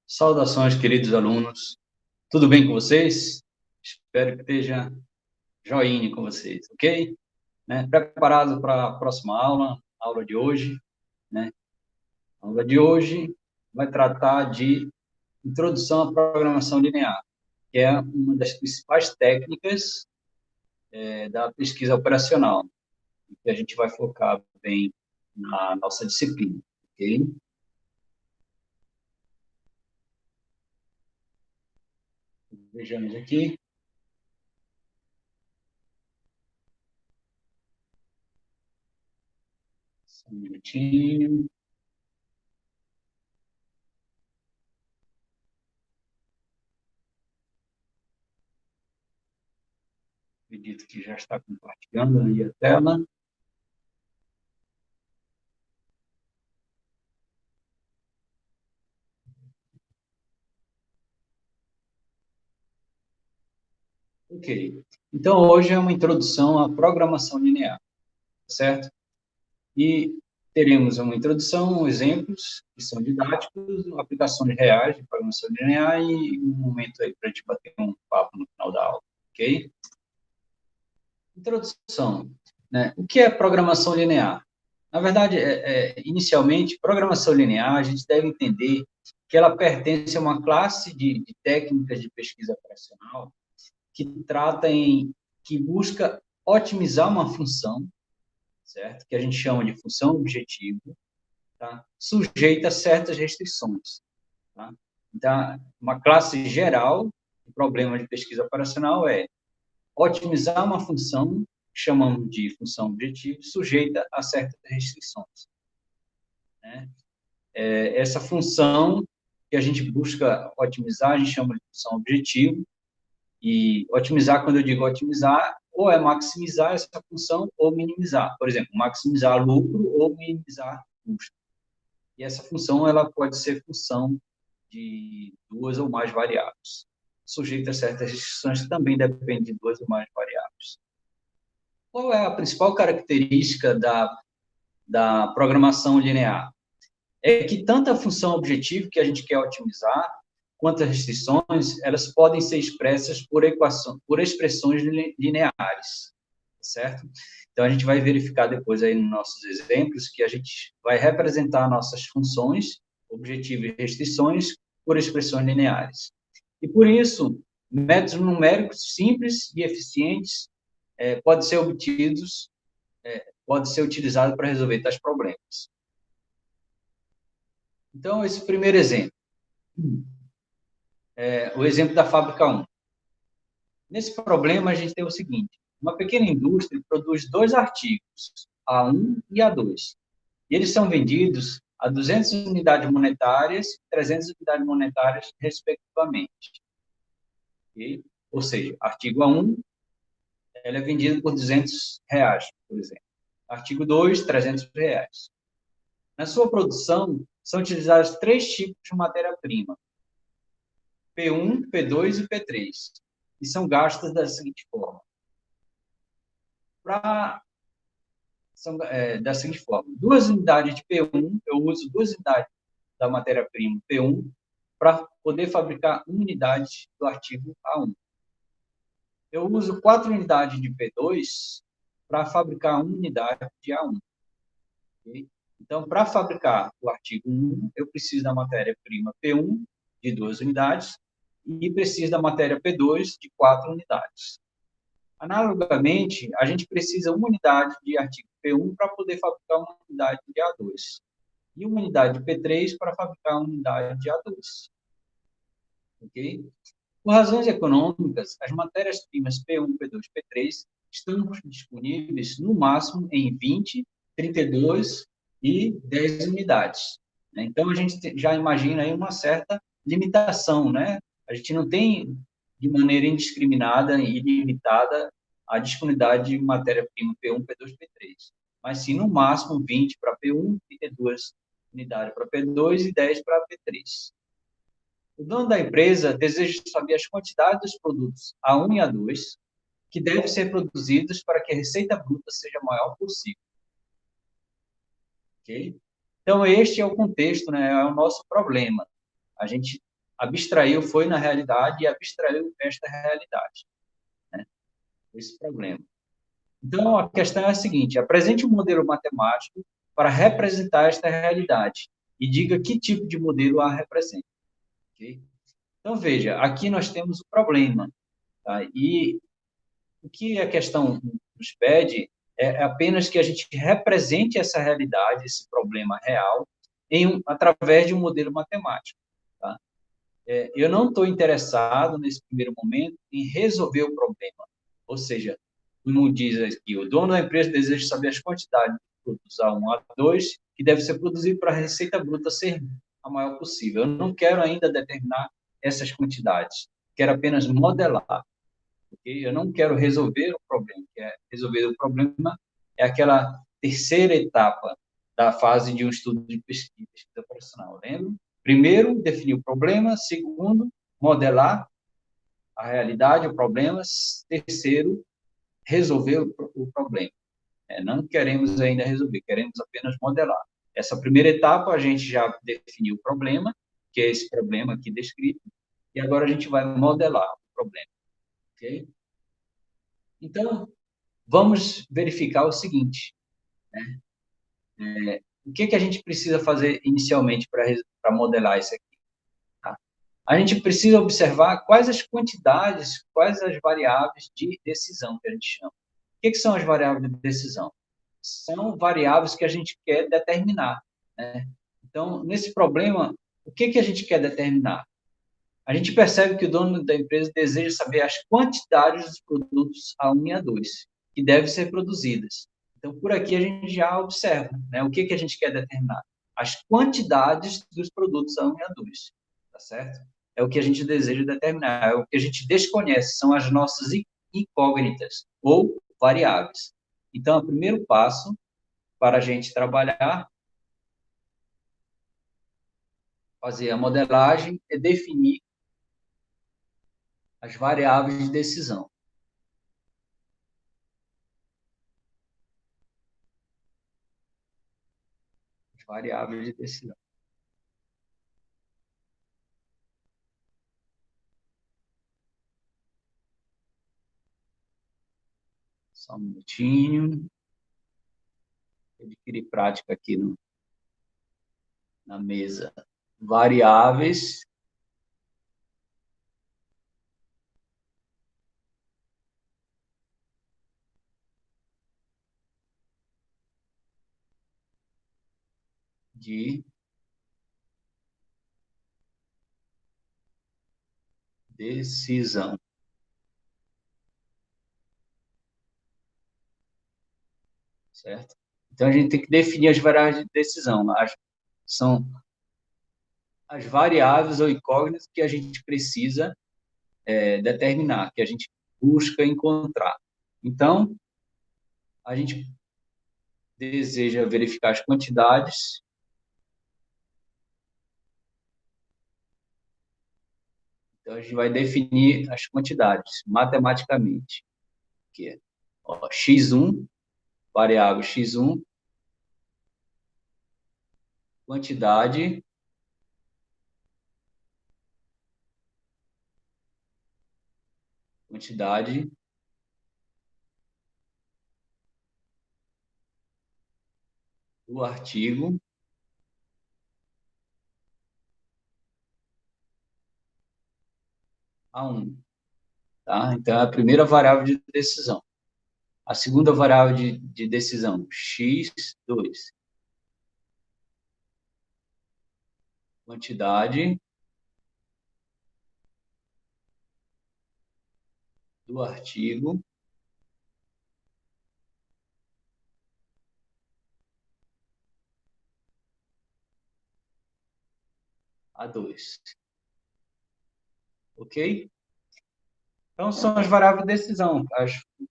Saudações, queridos alunos. Tudo bem com vocês? Espero que esteja joinha com vocês, ok? Né? Preparado para a próxima aula, a aula de hoje, né? A aula de hoje vai tratar de introdução à programação linear, que é uma das principais técnicas da pesquisa operacional, que a gente vai focar bem na nossa disciplina, ok? Vejamos aqui. Só um minutinho. Acredito que já está compartilhando aí a tela. Ok. Então, hoje é uma introdução à programação linear, certo? E teremos uma introdução, exemplos que são didáticos, aplicações reais de programação linear e um momento aí para a gente bater um papo no final da aula, ok? Introdução, né? O que é programação linear? Na verdade, inicialmente, programação linear, a gente deve entender que ela pertence a uma classe de técnicas de pesquisa operacional que que busca otimizar uma função, certo? Que a gente chama de função objetivo, tá? Sujeita a certas restrições, tá? Então, uma classe geral de problema de pesquisa operacional é otimizar uma função, que chamamos de função objetivo, sujeita a certas restrições, né? Essa função que a gente busca otimizar, a gente chama de função objetivo, e otimizar, quando eu digo otimizar, ou é maximizar essa função ou minimizar. Por exemplo, maximizar lucro ou minimizar custo. E essa função ela pode ser função de duas ou mais variáveis. Sujeita a certas restrições, também depende de duas ou mais variáveis. Qual é a principal característica da programação linear? É que tanto a função objetivo que a gente quer otimizar, quanto as restrições, elas podem ser expressas por expressões lineares, certo? Então, a gente vai verificar depois aí nos nossos exemplos que a gente vai representar nossas funções, objetivo e restrições, por expressões lineares. E, por isso, métodos numéricos simples e eficientes podem ser obtidos, podem ser utilizados para resolver tais problemas. Então, esse primeiro exemplo. O exemplo da fábrica 1. Nesse problema, a gente tem o seguinte: uma pequena indústria produz dois artigos, A1 e A2, e eles são vendidos a 200 unidades monetárias e 300 unidades monetárias, respectivamente. Okay? Ou seja, artigo A1 ela é vendido por R$ 200, por exemplo. Artigo 2, R$ 300. Na sua produção, são utilizados três tipos de matéria-prima: P1, P2 e P3, e são gastos da seguinte forma. Da seguinte forma: duas unidades de P1, eu uso duas unidades da matéria-prima P1 para poder fabricar uma unidade do artigo A1. Eu uso 4 unidades de P2 para fabricar uma unidade de A1. Okay? Então, para fabricar o artigo 1, eu preciso da matéria-prima P1 de 2 unidades e preciso da matéria P2 de 4 unidades. Analogamente, a gente precisa uma unidade de artigo P1 para poder fabricar uma unidade de A2 e uma unidade de P3 para fabricar uma unidade de A2. Ok? Por razões econômicas, as matérias-primas P1, P2 e P3 estão disponíveis no máximo em 20, 32 e 10 unidades. Então, a gente já imagina aí uma certa limitação, né? A gente não tem, de maneira indiscriminada e ilimitada, a disponibilidade de matéria-prima P1, P2 e P3. Mas sim, no máximo, 20 para P1, 32 unidades para P2 e 10 para P3. O dono da empresa deseja saber as quantidades dos produtos A1 e A2 que devem ser produzidos para que a receita bruta seja a maior possível. ok? Então, este é o contexto, né? É o nosso problema. A gente abstraiu, foi na realidade e abstraiu esta realidade, né? Esse problema. Então, a questão é a seguinte: apresente um modelo matemático para representar esta realidade e diga que tipo de modelo a representa, ok? Então, veja, aqui nós temos o problema, tá? E o que a questão nos pede é apenas que a gente represente essa realidade, esse problema real, através de um modelo matemático, tá? Eu não estou interessado, nesse primeiro momento, em resolver o problema. Ou seja, como diz aqui, o dono da empresa deseja saber as quantidades de produtos A1 a 2 que deve ser produzido para a receita bruta ser a maior possível. Eu não quero ainda determinar essas quantidades, quero apenas modelar. Okay? Eu não quero resolver o problema, resolver o problema é aquela terceira etapa da fase de um estudo de pesquisa profissional, lembra? Primeiro, definir o problema. Segundo, modelar a realidade, o problema. Terceiro, resolver o problema. Não queremos ainda resolver, queremos apenas modelar. Essa primeira etapa, a gente já definiu o problema, que é esse problema aqui descrito, e agora a gente vai modelar o problema, ok? Então, vamos verificar o seguinte, o que a gente precisa fazer inicialmente para modelar isso aqui? Tá? A gente precisa observar quais as quantidades, quais as variáveis de decisão que a gente chama. O que são as variáveis de decisão? São variáveis que a gente quer determinar, né? Então, nesse problema, o que a gente quer determinar? A gente percebe que o dono da empresa deseja saber as quantidades dos produtos A1 e A2 que devem ser produzidas. Então, por aqui a gente já observa, né? O que a gente quer determinar? As quantidades dos produtos A1 e A2, tá certo? É o que a gente deseja determinar, é o que a gente desconhece, são as nossas incógnitas ou variáveis. Então, o primeiro passo para a gente trabalhar, fazer a modelagem, é definir as variáveis de decisão. As variáveis de decisão. Só um minutinho. Adquirir prática aqui na mesa. Variáveis de decisão. Certo? Então, a gente tem que definir as variáveis de decisão. São as variáveis ou incógnitas que a gente precisa determinar, que a gente busca encontrar. Então, a gente deseja verificar as quantidades. Então, a gente vai definir as quantidades matematicamente, que é x1, variável x1, quantidade do artigo A1, tá? Então, é a primeira variável de decisão. A segunda variável de decisão, x2, quantidade do artigo A2, ok? Então, são as variáveis de decisão,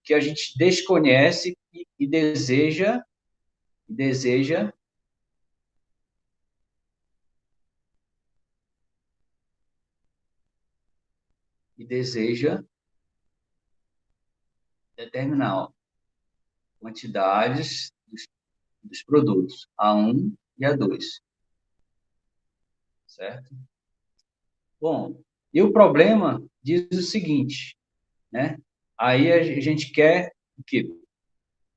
que a gente desconhece e deseja determinar, ó, quantidades dos produtos, A1 e A2, certo? Bom, e o problema diz o seguinte, né? Aí a gente quer o quê?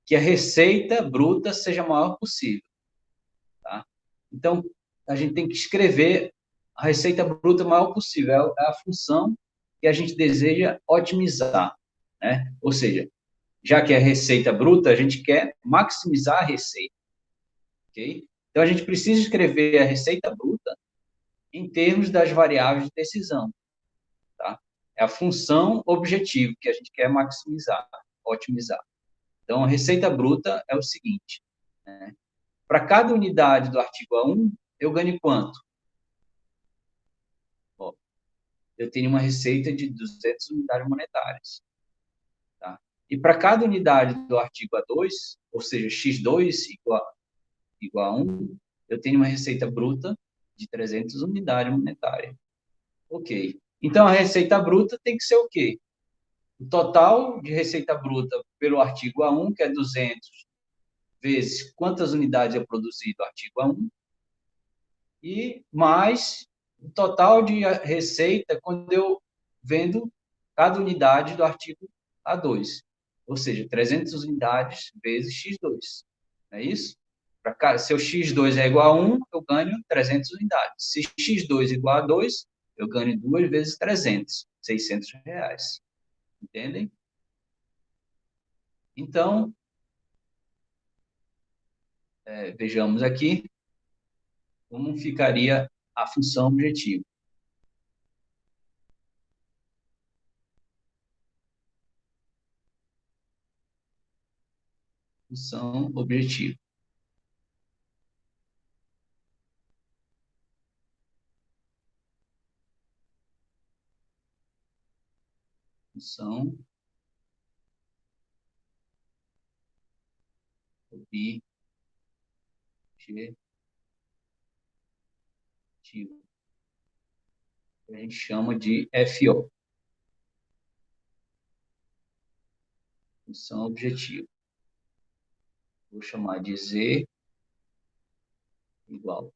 Que a receita bruta seja a maior possível, tá? Então, a gente tem que escrever a receita bruta maior possível, é a função que a gente deseja otimizar, né? Ou seja, já que é receita bruta, a gente quer maximizar a receita, ok? Então, a gente precisa escrever a receita bruta em termos das variáveis de decisão, tá? É a função objetivo que a gente quer maximizar, otimizar. Então, a receita bruta é o seguinte, né? Para cada unidade do artigo A1, eu ganho quanto? Ó, eu tenho uma receita de 200 unidades monetárias, tá? E para cada unidade do artigo A2, ou seja, X2 igual a 1, eu tenho uma receita bruta de 300 unidades monetárias. Ok. Então, a receita bruta tem que ser o quê? O total de receita bruta pelo artigo A1, que é 200, vezes quantas unidades eu produzi do artigo A1, e mais o total de receita quando eu vendo cada unidade do artigo A2. Ou seja, 300 unidades vezes X2. Não é isso? Se o X2 é igual a 1, eu ganho 300 unidades. Se X2 é igual a 2, eu ganho 2 vezes 300, R$ 600. Entendem? Então, vejamos aqui como ficaria a função objetiva. Função objetiva. Função objetiva. A gente chama de FO. Função objetiva. Vou chamar de Z igual.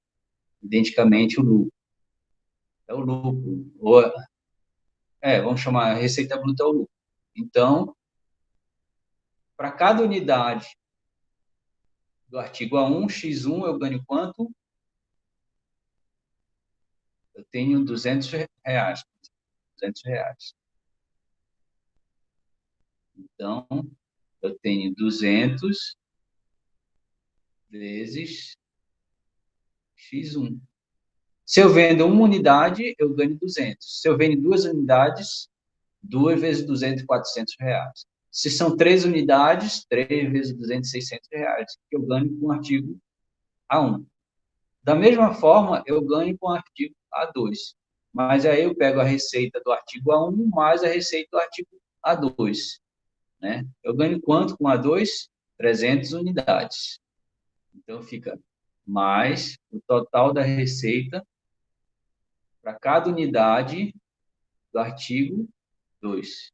Identicamente o lucro. É o lucro. Vamos chamar a receita bruta ao lucro. Então, para cada unidade do artigo A1, X1, eu ganho quanto? Eu tenho R$ 200. R$ 200. Então, eu tenho 200 vezes X1. Se eu vendo uma unidade, eu ganho 200. Se eu vendo duas unidades, 2 vezes 200, R$ 400. Se são 3 unidades, 3 vezes 200, R$ 600, que eu ganho com o artigo A1. Da mesma forma, eu ganho com o artigo A2. Mas aí eu pego a receita do artigo A1 mais a receita do artigo A2. Né? Eu ganho quanto com A2? 300 unidades. Então, fica mais o total da receita para cada unidade do artigo 2.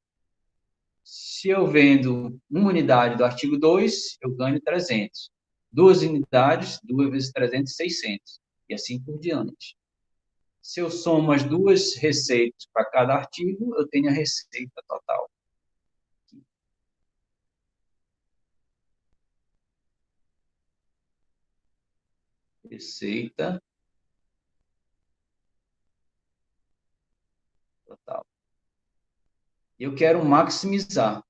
Se eu vendo uma unidade do artigo 2, eu ganho 300. Duas unidades, 2 vezes 300, 600. E assim por diante. Se eu somo as duas receitas para cada artigo, eu tenho a receita total. Receita total. Eu quero maximizar.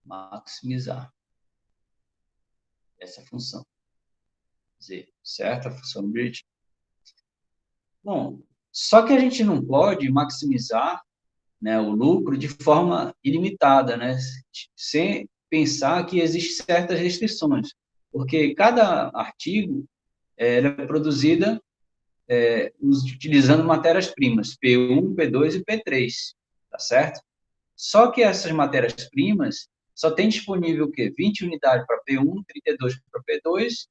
Maximizar essa função. Z, certo? A função objetiva. Bom, só que a gente não pode maximizar, né, o lucro de forma ilimitada, né, sem pensar que existem certas restrições, porque cada artigo é produzida utilizando matérias-primas, P1, P2 e P3, tá certo? Só que essas matérias-primas só tem disponível o quê? 20 unidades para P1, 32 para P2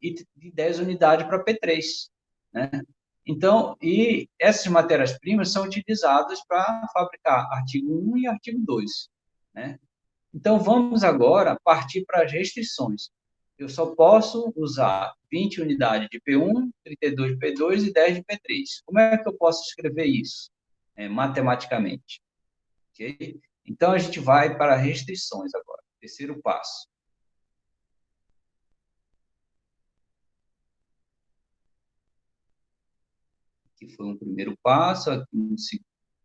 e 10 unidades para P3, né? Então, e essas matérias-primas são utilizadas para fabricar artigo 1 e artigo 2, né? Então, vamos agora partir para as restrições. Eu só posso usar 20 unidades de P1, 32 de P2 e 10 de P3. Como é que eu posso escrever isso, matematicamente? Okay? Então, a gente vai para restrições agora. Terceiro passo. Que foi um primeiro passo, aqui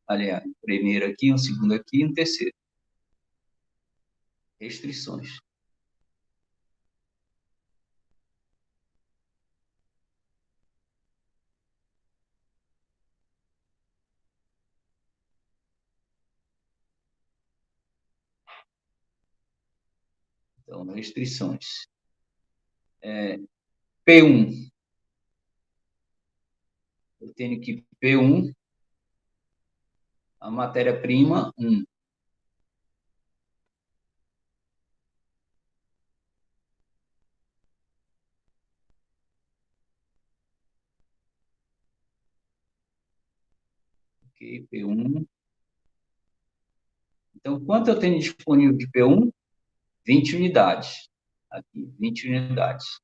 aliás, um primeiro aqui, um segundo aqui, um terceiro. Restrições. Então, restrições. P1. Eu tenho que P1, a matéria-prima 1. Ok, P1. Então, quanto eu tenho disponível de P1? 20 unidades. Aqui, 20 unidades.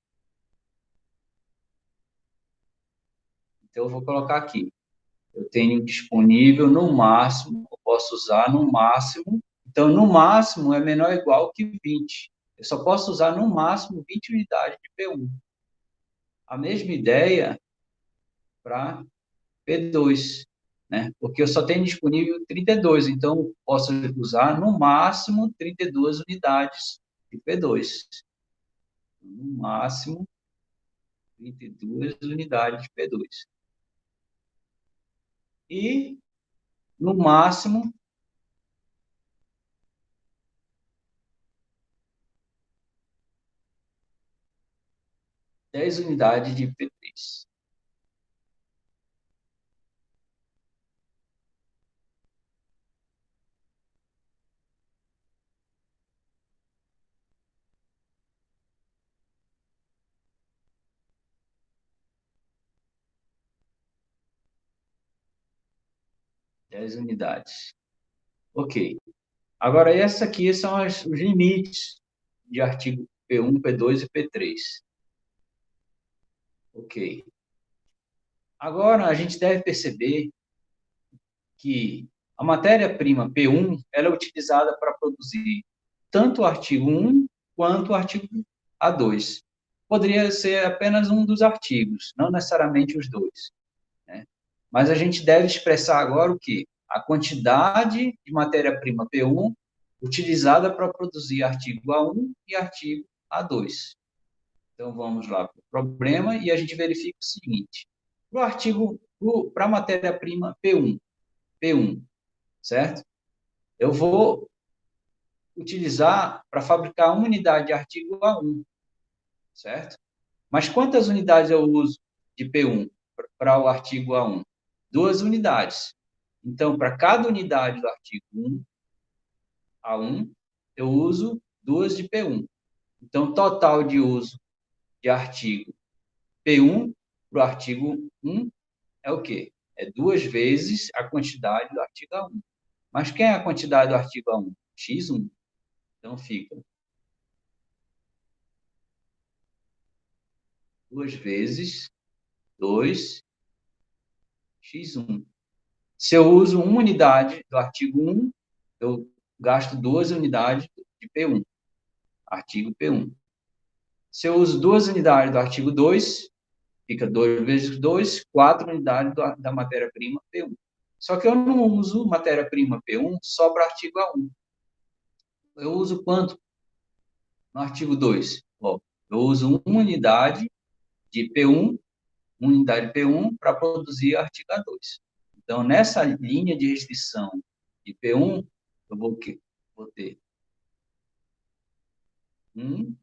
Então, eu vou colocar aqui. Eu tenho disponível no máximo, eu posso usar no máximo. Então, no máximo é menor ou igual que 20. Eu só posso usar no máximo 20 unidades de P1. A mesma ideia para P2, né? Porque eu só tenho disponível 32, então posso usar no máximo 32 unidades de P2. No máximo 32 unidades de P2. E no máximo 10 unidades de P3. 10 unidades. Ok. Agora, essa aqui são os limites de artigo P1, P2 e P3. Ok. Agora, a gente deve perceber que a matéria-prima P1 ela é utilizada para produzir tanto o artigo 1 quanto o artigo A2. Poderia ser apenas um dos artigos, não necessariamente os dois, né? Mas a gente deve expressar agora o quê? A quantidade de matéria-prima P1 utilizada para produzir artigo A1 e artigo A2. Então, vamos lá para o problema e a gente verifica o seguinte. Para a matéria-prima P1, certo? Eu vou utilizar para fabricar uma unidade de artigo A1, certo? Mas quantas unidades eu uso de P1 para o artigo A1? 2 unidades. Então, para cada unidade do artigo 1, A1, eu uso 2 de P1. Então, total de uso de artigo P1 para o artigo 1 é o quê? É 2 vezes a quantidade do artigo A1. Mas quem é a quantidade do artigo A1? X1. Então, fica 2 vezes 2x1. Se eu uso uma unidade do artigo 1, eu gasto 2 unidades de P1, artigo P1. Se eu uso 2 unidades do artigo 2, fica 2 vezes 2, 4 unidades da matéria-prima P1. Só que eu não uso matéria-prima P1 só para artigo A1. Eu uso quanto no artigo 2? Bom, eu uso uma unidade de P1, uma unidade P1 para produzir artigo A2. Então, nessa linha de restrição de P1, eu vou ter 1x2.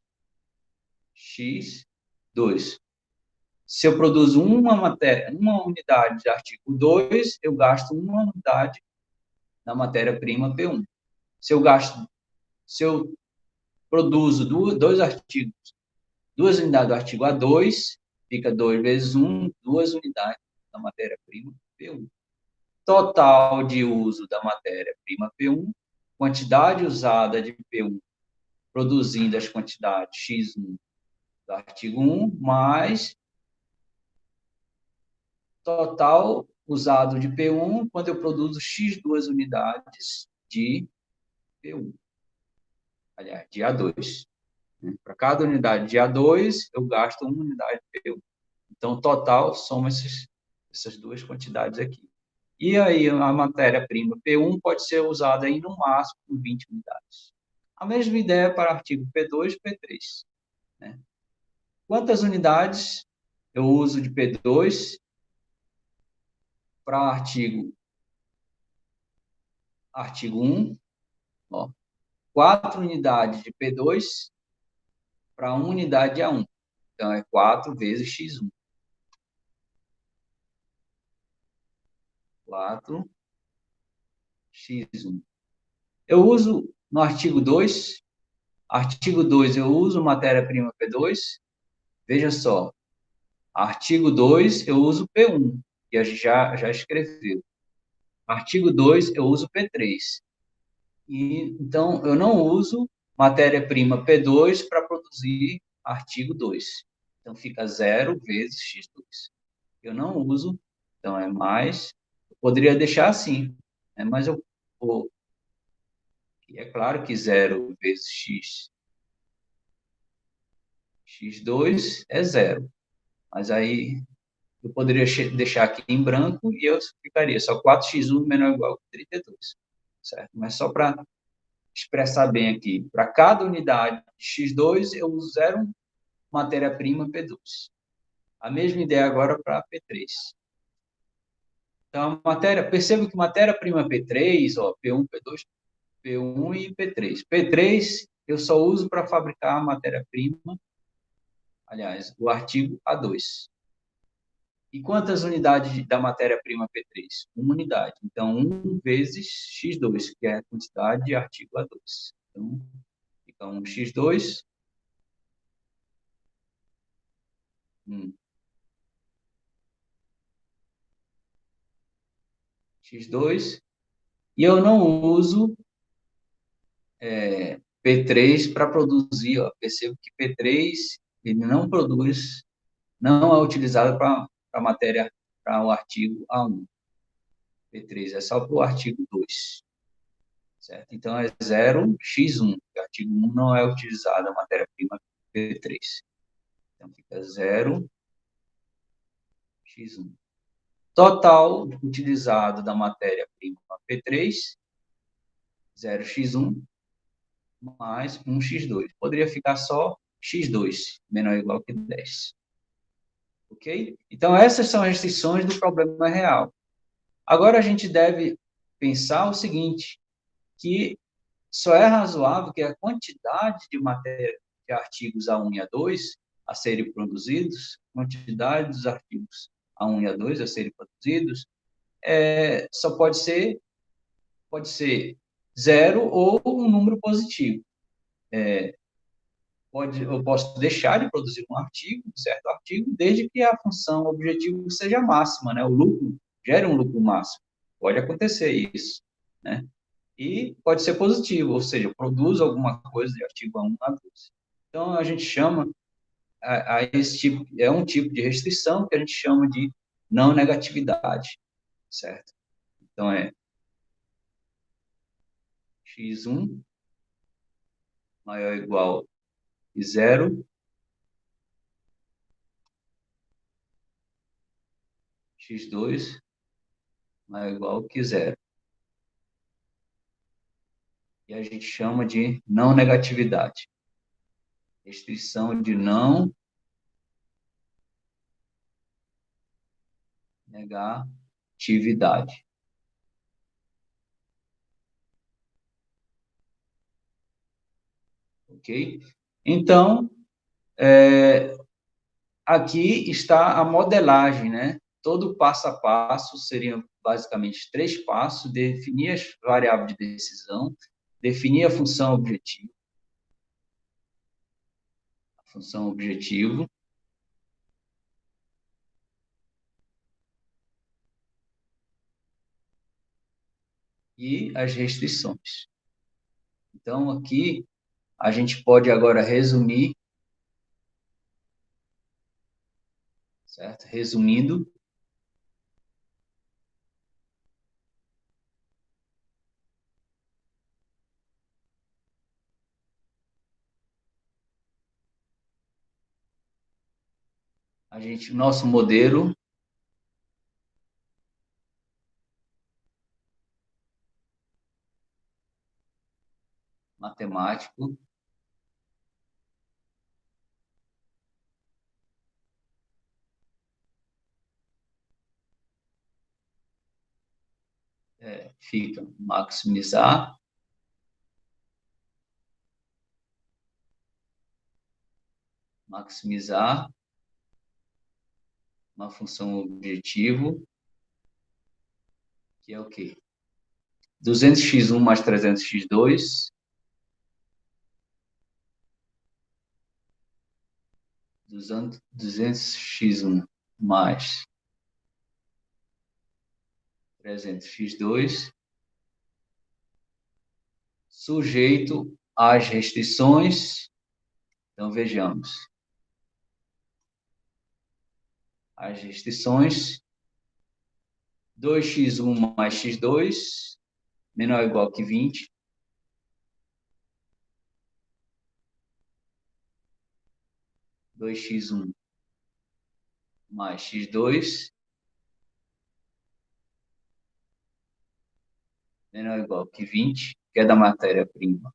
Se eu produzo uma unidade de artigo 2, eu gasto uma unidade da matéria-prima P1. Se eu produzo dois artigos, 2 unidades do artigo A2, fica 2 vezes 1, 2 unidades da matéria-prima P1. Total de uso da matéria-prima P1, quantidade usada de P1 produzindo as quantidades X1 do artigo 1, mais total usado de P1 quando eu produzo X2 unidades de P1. Aliás, de A2. Para cada unidade de A2, eu gasto uma unidade de P1. Então, total, soma essas duas quantidades aqui. E aí, a matéria-prima P1 pode ser usada aí no máximo 20 unidades. A mesma ideia para artigo P2 e P3. Né? Quantas unidades eu uso de P2 para artigo 1? Ó, 4 unidades de P2 para 1 unidade de A1. Então, é 4 vezes X1. 4 X1. Eu uso no artigo 2, eu uso matéria-prima P2. Veja só, artigo 2 eu uso P1, que a gente já escreveu. Artigo 2 eu uso P3. Então, eu não uso matéria-prima P2 para produzir artigo 2. Então, fica 0 vezes X2. Eu não uso, então é mais. Eu poderia deixar assim, né? Mas eu vou. E é claro que 0 vezes x2 é 0. Mas aí eu poderia deixar aqui em branco e eu ficaria só 4x1 menor ou igual a 32. Certo? Mas só para expressar bem aqui, para cada unidade de x2, eu uso 0 matéria-prima P2. A mesma ideia agora para P3. Então, perceba que matéria-prima P3, ó, P1, P2, P1 e P3. P3 eu só uso para fabricar a matéria-prima, aliás, o artigo A2. E quantas unidades da matéria-prima P3? Uma unidade. Então, 1 vezes X2, que é a quantidade de artigo A2. Então, fica 1 X2, 1 X2, e eu não uso P3 para produzir, ó. Percebo que P3 ele não produz, não é utilizado para a matéria, para o artigo A1. P3 é só para o artigo 2. Certo? Então, é 0x1, o artigo 1 não é utilizado a matéria-prima P3. Então, fica 0x1. Total utilizado da matéria-prima P3, 0x1, mais 1x2. Poderia ficar só x2, menor ou igual que 10. Ok? Então, essas são as restrições do problema real. Agora, a gente deve pensar o seguinte, que só é razoável que a quantidade de matéria de artigos A1 e A2 a serem produzidos, quantidade dos artigos A1 e A2 a serem produzidos, só pode ser 0 ou um número positivo. Eu posso deixar de produzir um certo artigo, desde que a função objetivo seja máxima, né? O lucro gere um lucro máximo. Pode acontecer isso, né? E pode ser positivo, ou seja, produz alguma coisa de artigo A1 a 2. Então, a gente chama a esse tipo, é um tipo de restrição que a gente chama de não negatividade, certo? Então, é x1 maior ou igual a 0, x2 maior ou igual que 0. E a gente chama de não negatividade. Restrição de não negatividade. Ok? Então, aqui está a modelagem, né? Todo passo a passo seriam basicamente 3 passos: definir as variáveis de decisão, definir a função objetivo, e as restrições. Então, aqui, a gente pode agora resumir, certo? Resumindo, nosso modelo matemático fica maximizar uma função objetivo, que é o quê? 200x1 mais 300x2, 200x1 mais 300x2, sujeito às restrições. Então, vejamos. As restrições, 2x1 mais x2, menor ou igual que 20. 2x1 mais x2, menor ou igual que 20, que é da matéria-prima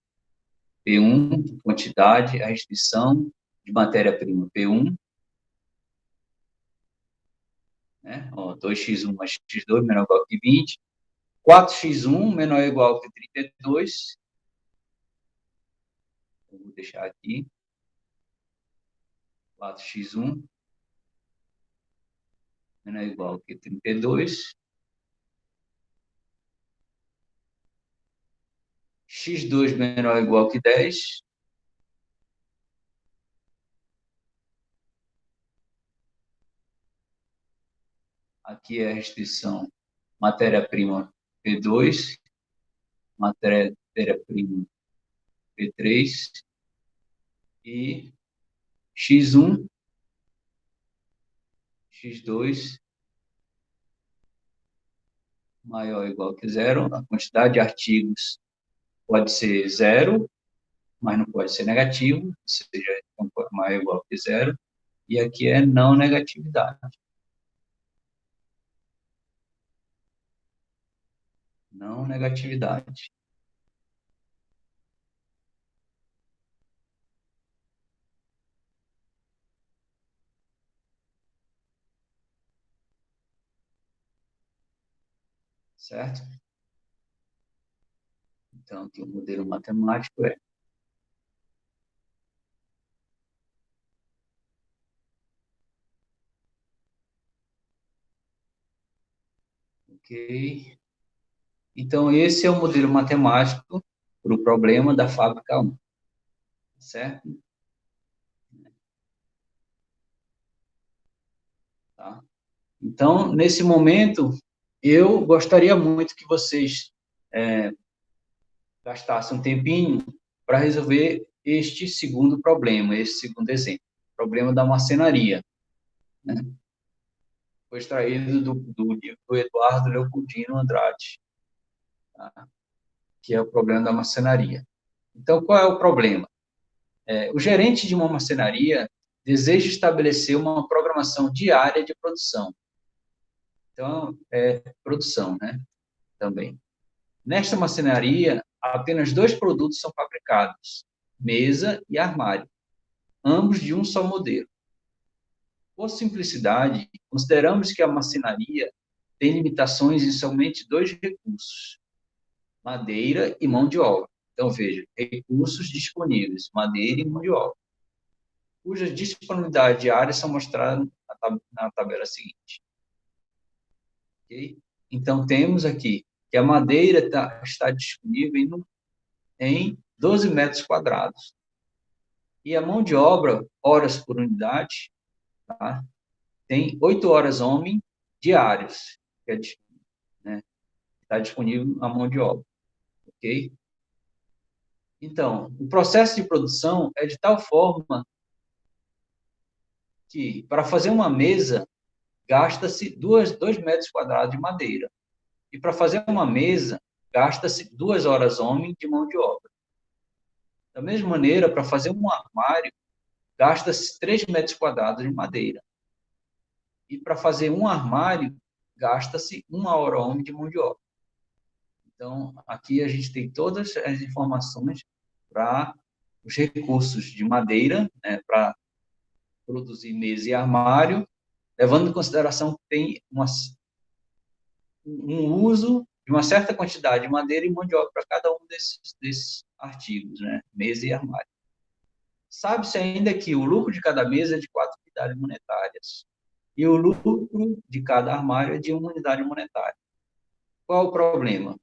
P1, quantidade, a restrição de matéria-prima P1, né? Ó, 2x1 mais x2 menor ou igual que 20, 4x1 menor ou igual que 32, eu vou deixar aqui, 4x1 menor ou igual que 32, x2 menor ou igual que 10, aqui é a restrição matéria-prima P2, matéria-prima P3 e x1, x2 maior ou igual que zero. A quantidade de artigos pode ser zero, mas não pode ser negativo, ou seja, maior ou igual que zero. E aqui é não negatividade. Não negatividade. Certo? Então, aqui o modelo matemático é ok. Então, esse é o modelo matemático para o problema da fábrica 1. Certo? Tá? Então, nesse momento, eu gostaria muito que vocês gastassem um tempinho para resolver este segundo problema, esse segundo exemplo, problema da marcenaria, né? Foi extraído do livro do Eduardo Leopoldino Andrade, tá? Que é o problema da marcenaria. Então, qual é o problema? O gerente de uma marcenaria deseja estabelecer uma programação diária de produção. Então, produção, né? Também. Nesta marcenaria, apenas dois produtos são fabricados: mesa e armário, ambos de um só modelo. Por simplicidade, consideramos que a marcenaria tem limitações em somente dois recursos: madeira e mão de obra. Então, veja, recursos disponíveis, madeira e mão de obra, cujas disponibilidade diárias são mostradas na tabela seguinte. Okay? Então, temos aqui que a madeira está disponível em 12 metros quadrados. E a mão de obra, horas por unidade, tá? Tem 8 horas homem diárias, né? está disponível a mão de obra, ok? Então, o processo de produção é de tal forma que, para fazer uma mesa, gasta-se 2 metros quadrados de madeira. E para fazer uma mesa, gasta-se 2 horas homem de mão de obra. Da mesma maneira, para fazer um armário, gasta-se 3 metros quadrados de madeira. E para fazer um armário, gasta-se 1 hora homem de mão de obra. Então, aqui a gente tem todas as informações para os recursos de madeira, né, para produzir mesa e armário, levando em consideração que tem um uso de uma certa quantidade de madeira e mão de obra para cada um desses artigos, né, mesa e armário. Sabe-se ainda que o lucro de cada mesa é de 4 unidades monetárias e o lucro de cada armário é de 1 unidade monetária. Qual o problema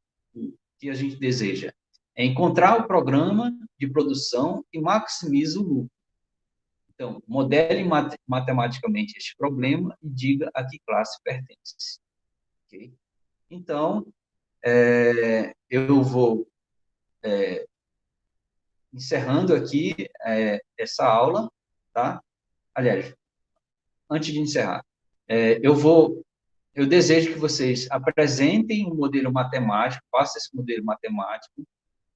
que a gente deseja? É encontrar o programa de produção que maximize o lucro. Então, modele matematicamente este problema e diga a que classe pertence. Okay? Então, eu vou encerrando aqui essa aula, tá? Aliás, antes de encerrar, eu desejo que vocês apresentem um modelo matemático, façam esse modelo matemático,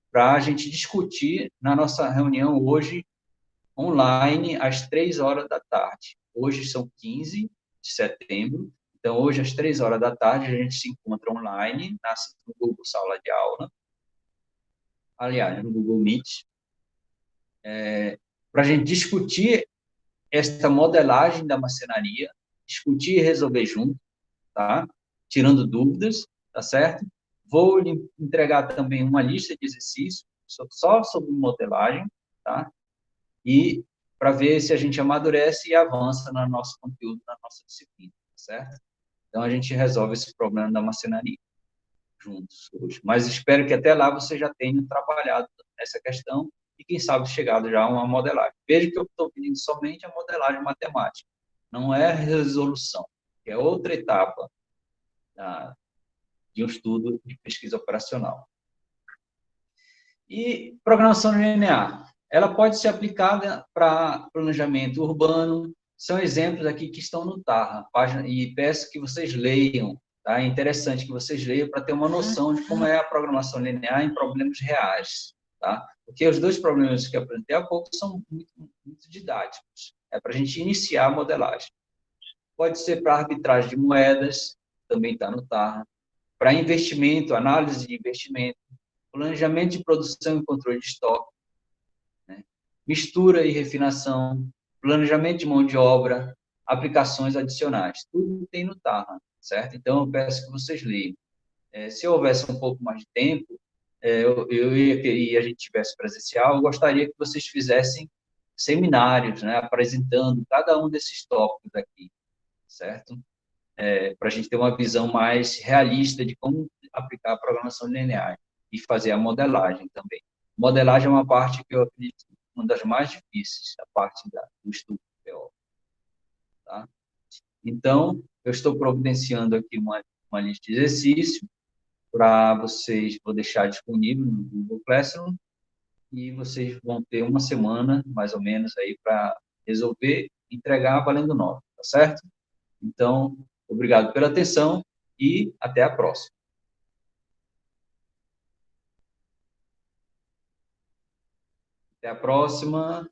para a gente discutir na nossa reunião hoje, online, às 3 horas da tarde. Hoje são 15 de setembro, então hoje às 3 horas da tarde a gente se encontra online, no Google Sala de Aula, aliás, no Google Meet, para a gente discutir esta modelagem da marcenaria, discutir e resolver junto, tá? Tirando dúvidas, tá certo? Vou lhe entregar também uma lista de exercícios só sobre modelagem, tá? E para ver se a gente amadurece e avança no nosso conteúdo, na nossa disciplina, tá certo? Então, a gente resolve esse problema da marcenaria juntos hoje. Mas espero que até lá você já tenha trabalhado essa questão e, quem sabe, chegado já a uma modelagem. Veja que eu estou pedindo somente a modelagem matemática, não é a resolução, que é outra etapa de um estudo de pesquisa operacional. E programação linear, ela pode ser aplicada para planejamento urbano, são exemplos aqui que estão no Tarra, página, e peço que vocês leiam, tá? É interessante que vocês leiam para ter uma noção de como é a programação linear em problemas reais, tá? Porque os dois problemas que eu apresentei há pouco são muito didáticos, é para a gente iniciar a modelagem. Pode ser para arbitragem de moedas, também está no Tarra, para investimento, análise de investimento, planejamento de produção e controle de estoque, né? Mistura e refinação, planejamento de mão de obra, aplicações adicionais. Tudo tem no Tarra, certo? Então, eu peço que vocês leiam. Se houvesse um pouco mais de tempo, e a gente tivesse presencial, eu gostaria que vocês fizessem seminários, né, apresentando cada um desses tópicos aqui, certo? Para a gente ter uma visão mais realista de como aplicar a programação linear e fazer a modelagem também. Modelagem é uma parte que eu acredito uma das mais difíceis, a parte do estudo teórico. Tá? Então, eu estou providenciando aqui uma lista de exercícios para vocês, vou deixar disponível no Google Classroom, e vocês vão ter uma semana, mais ou menos, aí para resolver, entregar valendo nota, tá certo? Então, obrigado pela atenção e até a próxima. Até a próxima.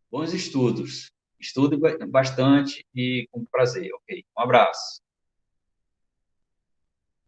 Bons estudos. Estude bastante e com prazer, ok? Um abraço.